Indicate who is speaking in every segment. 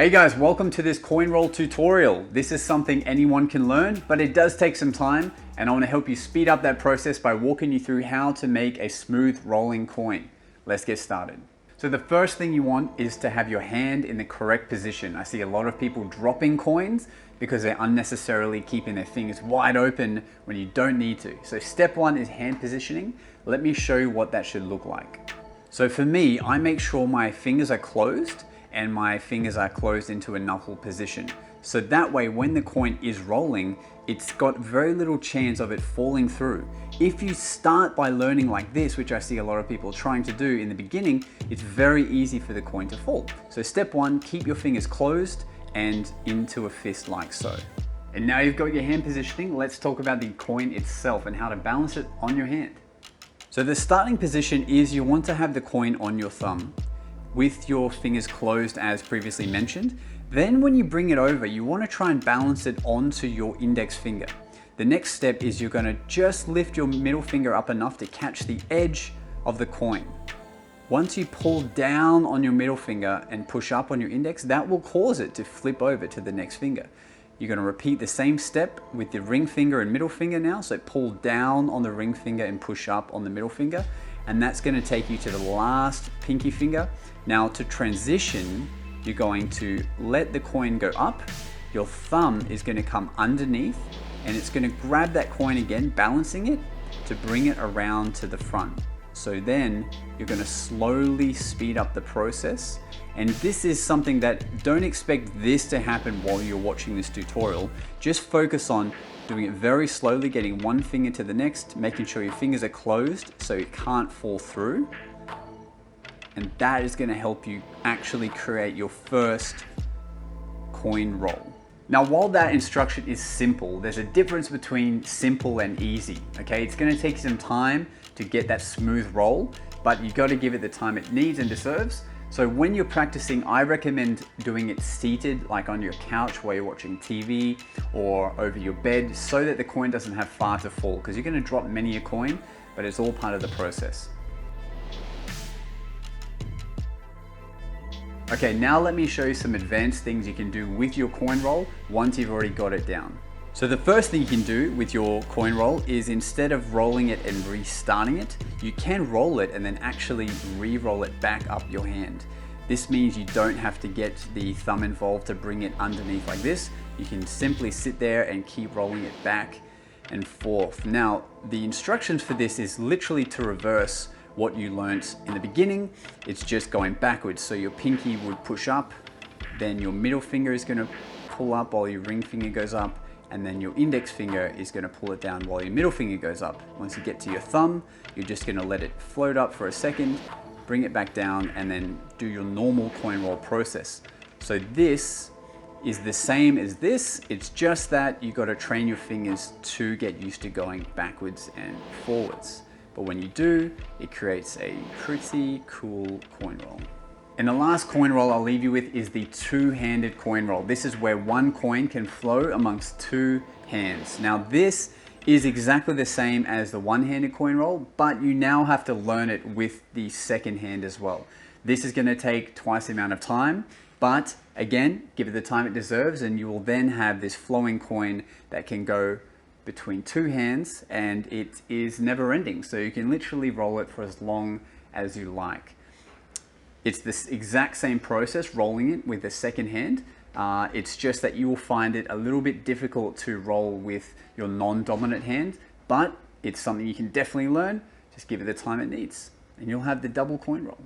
Speaker 1: Hey guys, welcome to this coin roll tutorial. This is something anyone can learn, but it does take some time, and I want to help you speed up that process by walking you through how to make a smooth rolling coin. Let's get started. So the first thing you want is to have your hand in the correct position. I see a lot of people dropping coins because they're unnecessarily keeping their fingers wide open when you don't need to. So step one is hand positioning. Let me show you what that should look like. So for me, I make sure my fingers are closed and my fingers are closed into a knuckle position. So that way, when the coin is rolling, it's got very little chance of it falling through. If you start by learning like this, which I see a lot of people trying to do in the beginning, it's very easy for the coin to fall. So step one, keep your fingers closed and into a fist like so. And now you've got your hand positioning, let's talk about the coin itself and how to balance it on your hand. So the starting position is you want to have the coin on your thumb with your fingers closed as previously mentioned. Then when you bring it over, you want to try and balance it onto your index finger. The next step is you're going to just lift your middle finger up enough to catch the edge of the coin. Once you pull down on your middle finger and push up on your index, that will cause it to flip over to the next finger. You're going to repeat the same step with the ring finger and middle finger now. So pull down on the ring finger and push up on the middle finger. And that's going to take you to the last pinky finger. Now to transition, you're going to let the coin go up. Your thumb is going to come underneath and it's going to grab that coin again, balancing it to bring it around to the front. So then you're going to slowly speed up the process. And this is something that don't expect this to happen while you're watching this tutorial. Just focus on doing it very slowly, getting one finger to the next, making sure your fingers are closed so it can't fall through. And that is going to help you actually create your first coin roll. Now, while that instruction is simple, there's a difference between simple and easy, okay? It's going to take some time to get that smooth roll, but you've got to give it the time it needs and deserves. So when you're practicing, I recommend doing it seated, like on your couch while you're watching TV or over your bed, so that the coin doesn't have far to fall, because you're going to drop many a coin, but it's all part of the process. Okay, now let me show you some advanced things you can do with your coin roll once you've already got it down. So the first thing you can do with your coin roll is, instead of rolling it and restarting it, you can roll it and then actually re-roll it back up your hand. This means you don't have to get the thumb involved to bring it underneath like this. You can simply sit there and keep rolling it back and forth. Now, the instructions for this is literally to reverse what you learnt in the beginning. It's just going backwards. So your pinky would push up, then your middle finger is going to pull up while your ring finger goes up, and then your index finger is going to pull it down while your middle finger goes up. Once you get to your thumb, you're just going to let it float up for a second, bring it back down, and then do your normal coin roll process. So this is the same as this. It's just that you got to train your fingers to get used to going backwards and forwards. But when you do, it creates a pretty cool coin roll. And the last coin roll I'll leave you with is the two-handed coin roll. This is where one coin can flow amongst two hands. Now this is exactly the same as the one-handed coin roll, but you now have to learn it with the second hand as well. This is going to take twice the amount of time, but again, give it the time it deserves, and you will then have this flowing coin that can go between two hands, and it is never ending. So you can literally roll it for as long as you like. It's this exact same process, rolling it with the second hand. It's just that you will find it a little bit difficult to roll with your non-dominant hand, but it's something you can definitely learn. Just give it the time it needs, and you'll have the double coin roll.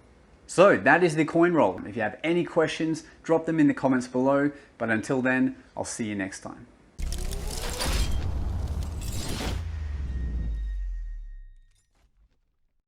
Speaker 1: So that is the coin roll. If you have any questions, drop them in the comments below. But until then, I'll see you next time.